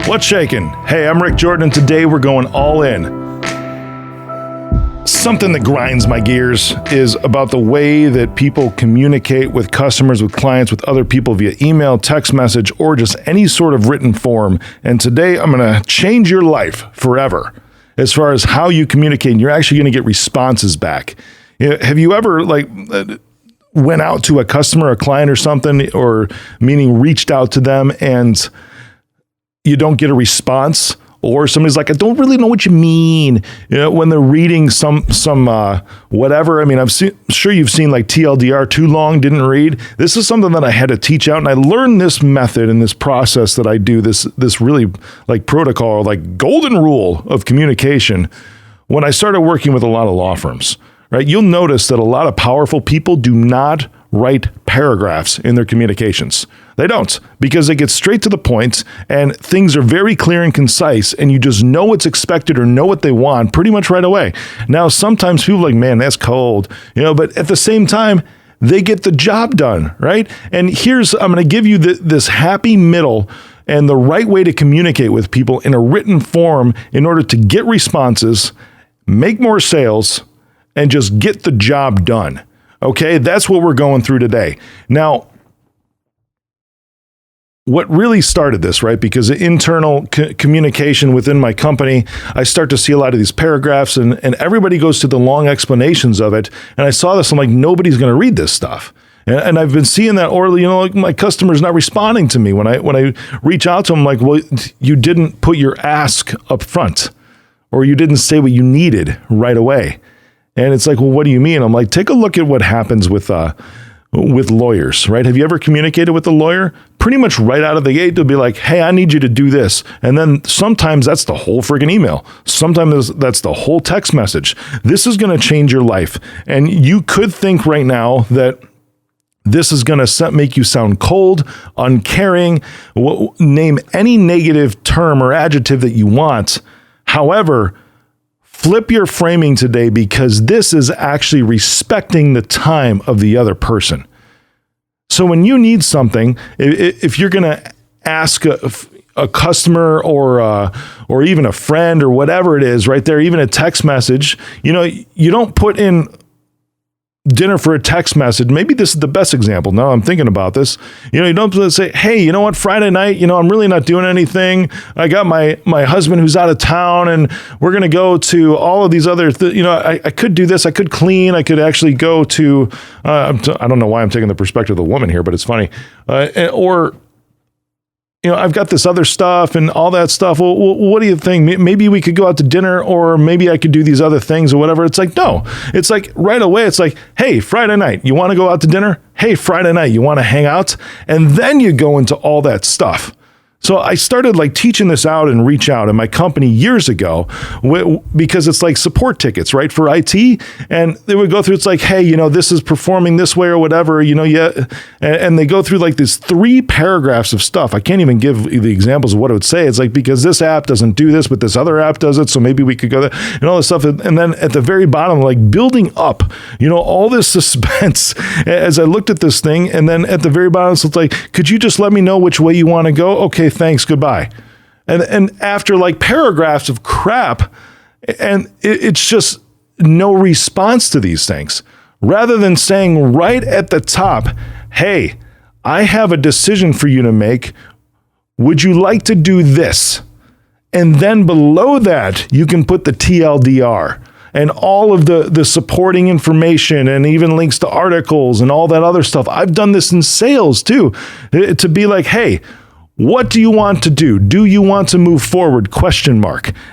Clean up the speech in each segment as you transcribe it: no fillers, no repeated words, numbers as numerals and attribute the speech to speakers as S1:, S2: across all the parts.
S1: What's shakin'? Hey, I'm Rick Jordan, and today we're going all in. Something that grinds my gears is about the way that people communicate with customers, with clients, with other people via email, text message, or just any sort of written form. And today I'm going to change your life forever as far as how you communicate, and you're actually going to get responses back. Have you ever went out to a customer, a client or something, or meaning reached out to them and you don't get a response, or somebody's like, I don't really know what you mean, when they're reading some whatever. I mean, sure you've seen like TLDR, too long, didn't read. This is something that I had to teach out, and I learned this method and this process that I do, this really like protocol, like golden rule of communication when I started working with a lot of law firms, right? You'll notice that a lot of powerful people do not write paragraphs in their communications. They don't, because they get straight to the point and things are very clear and concise, and you just know what's expected or know what they want pretty much right away. Now, sometimes people are like, man, that's cold, but at the same time, they get the job done, right? And I'm going to give you this happy middle and the right way to communicate with people in a written form in order to get responses, make more sales, and just get the job done. Okay, that's what we're going through today. Now, what really started this, right? Because the internal communication within my company, I start to see a lot of these paragraphs and everybody goes to the long explanations of it. And I saw this, I'm like, nobody's going to read this stuff. And I've been seeing that, or, like my customer's not responding to me. When I reach out to them, like, well, you didn't put your ask up front, or you didn't say what you needed right away. And it's like, well, what do you mean? I'm like, take a look at what happens with lawyers, right? Have you ever communicated with a lawyer? Pretty much right out of the gate, they'll be like, hey, I need you to do this. And then sometimes that's the whole friggin' email. Sometimes that's the whole text message. This is going to change your life. And you could think right now that this is going to make you sound cold, uncaring, name any negative term or adjective that you want. However, flip your framing today, because this is actually respecting the time of the other person. So when you need something, if you're going to ask a customer or even a friend or whatever it is right there, even a text message, you don't put in dinner for a text message. Maybe this is the best example. Now I'm thinking about this. You don't say, hey, you know what, Friday night, I'm really not doing anything. I got my husband who's out of town, and we're going to go to all of these other, I could do this. I could clean. I could actually go to, I don't know why I'm taking the perspective of the woman here, but it's funny. I've got this other stuff and all that stuff. Well, what do you think? Maybe we could go out to dinner, or maybe I could do these other things or whatever. It's like, no, it's like right away. It's like, hey, Friday night, you want to go out to dinner? Hey, Friday night, you want to hang out? And then you go into all that stuff. So I started teaching this out and reach out in my company years ago, because it's like support tickets, right, for IT. And they would go through, it's like, hey, this is performing this way or whatever, and they go through like these 3 paragraphs of stuff. I can't even give the examples of what it would say. It's like, because this app doesn't do this, but this other app does it. So maybe we could go there and all this stuff. And then at the very bottom, like building up, all this suspense as I looked at this thing. And then at the very bottom, it's like, could you just let me know which way you want to go? Okay, thanks, goodbye. And after like paragraphs of crap, and it's just no response to these things, rather than saying right at the top, hey, I have a decision for you to make. Would you like to do this? And then below that, you can put the TLDR and all of the supporting information, and even links to articles and all that other stuff. I've done this in sales too, to be like, hey, what do you want to do? Do you want to move forward? ?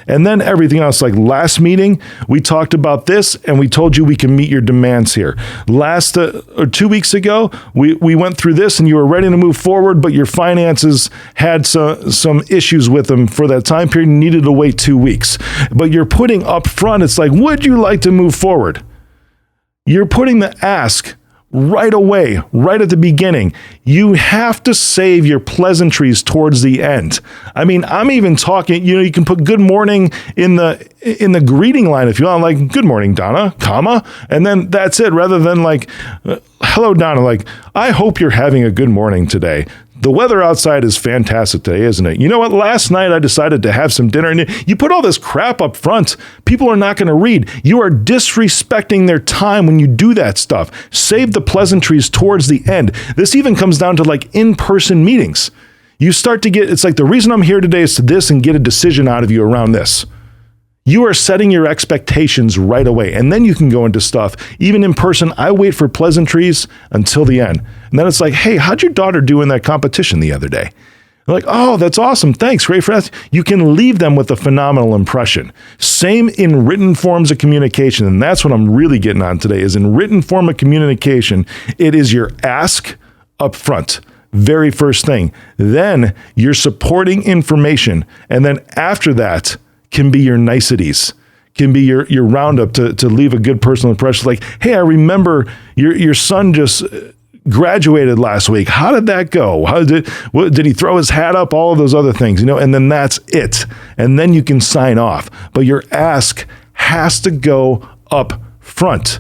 S1: And then everything else, like last meeting, we talked about this and we told you we can meet your demands here. Last or 2 weeks ago, we went through this and you were ready to move forward, but your finances had some issues with them for that time period and needed to wait 2 weeks. But you're putting up front, it's like, would you like to move forward? You're putting the ask right away, right at the beginning. You have to save your pleasantries towards the end. I mean, I'm even talking, you can put good morning in the greeting line if you want, like, good morning, Donna, comma, and then that's it, rather than like, hello, Donna, like, I hope you're having a good morning today. The weather outside is fantastic today, isn't it? You know what? Last night I decided to have some dinner, and you put all this crap up front. People are not going to read. You are disrespecting their time when you do that stuff. Save the pleasantries towards the end. This even comes down to like in-person meetings. You start to get, it's like the reason I'm here today is to this and get a decision out of you around this. You are setting your expectations right away, and then you can go into stuff. Even in person, I wait for pleasantries until the end. And then it's like, hey, how'd your daughter do in that competition the other day? They're like, oh, that's awesome. Thanks. Great for that. You can leave them with a phenomenal impression. Same in written forms of communication. And that's what I'm really getting on today is in written form of communication, it is your ask up front. Very first thing. Then your supporting information. And then after that, can be your niceties, can be your roundup to leave a good personal impression. Like, hey, I remember your son just graduated last week. How did that go? Did he throw his hat up? All of those other things, and then that's it. And then you can sign off. But your ask has to go up front.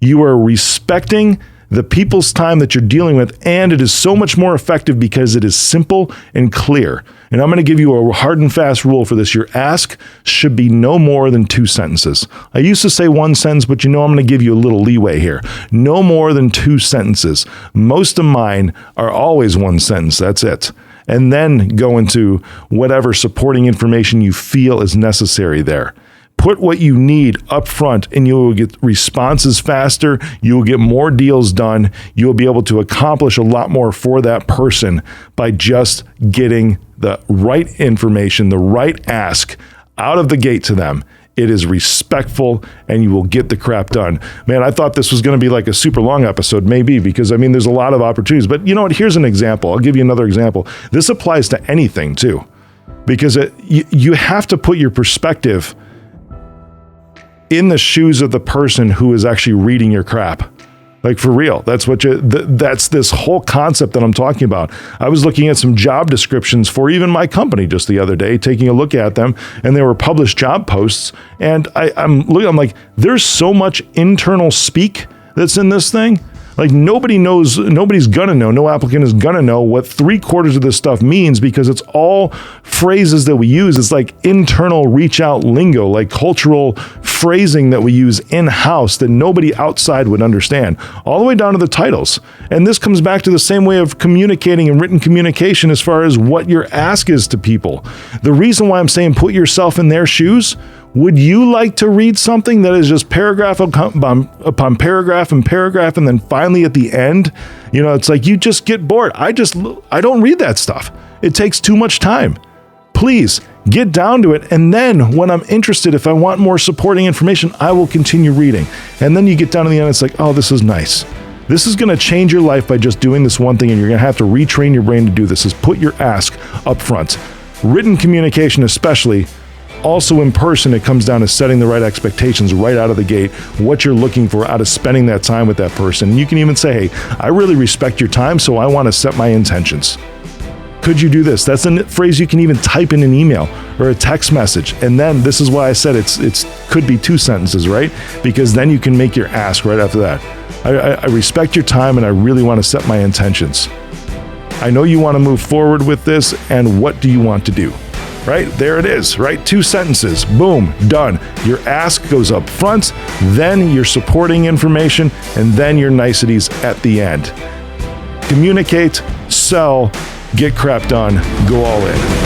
S1: You are respecting the people's time that you're dealing with, and it is so much more effective because it is simple and clear. And I'm going to give you a hard and fast rule for this. Your ask should be no more than 2 sentences. I used to say 1 sentence, but I'm going to give you a little leeway here. No more than 2 sentences. Most of mine are always 1 sentence. That's it. And then go into whatever supporting information you feel is necessary there. Put what you need up front and you will get responses faster. You will get more deals done. You will be able to accomplish a lot more for that person by just getting the right information, the right ask out of the gate to them. It is respectful and you will get the crap done. Man, I thought this was going to be like a super long episode, maybe, because there's a lot of opportunities. But you know what? Here's an example. I'll give you another example. This applies to anything too, because you have to put your perspective in the shoes of the person who is actually reading your crap. Like, for real. That's that's this whole concept that I'm talking about. I was looking at some job descriptions for even my company just the other day, taking a look at them, and they were published job posts. And I'm like, there's so much internal speak that's in this thing. Like, nobody's gonna know, no applicant is gonna know what 3/4 of this stuff means, because it's all phrases that we use. It's like internal reach out lingo, like cultural phrasing that we use in-house that nobody outside would understand, all the way down to the titles. And this comes back to the same way of communicating and written communication as far as what your ask is to people. The reason why I'm saying put yourself in their shoes, would you like to read something that is just paragraph upon paragraph and paragraph, and then finally at the end, it's like you just get bored. I don't read that stuff. It takes too much time. Please get down to it. And then when I'm interested, if I want more supporting information, I will continue reading. And then you get down to the end, it's like, oh, this is nice. This is going to change your life by just doing this one thing, and you're going to have to retrain your brain to do this, is put your ask up front. Written communication especially. Also in person, it comes down to setting the right expectations right out of the gate, what you're looking for out of spending that time with that person. And you can even say, hey, I really respect your time, so I want to set my intentions. Could you do this? That's a phrase you can even type in an email or a text message. And then this is why I said it's could be 2 sentences, right? Because then you can make your ask right after that. I respect your time and I really want to set my intentions. I know you want to move forward with this, and what do you want to do? Right? There it is, right? 2 sentences, boom, done. Your ask goes up front, then your supporting information, and then your niceties at the end. Communicate, sell, get crap done, go all in.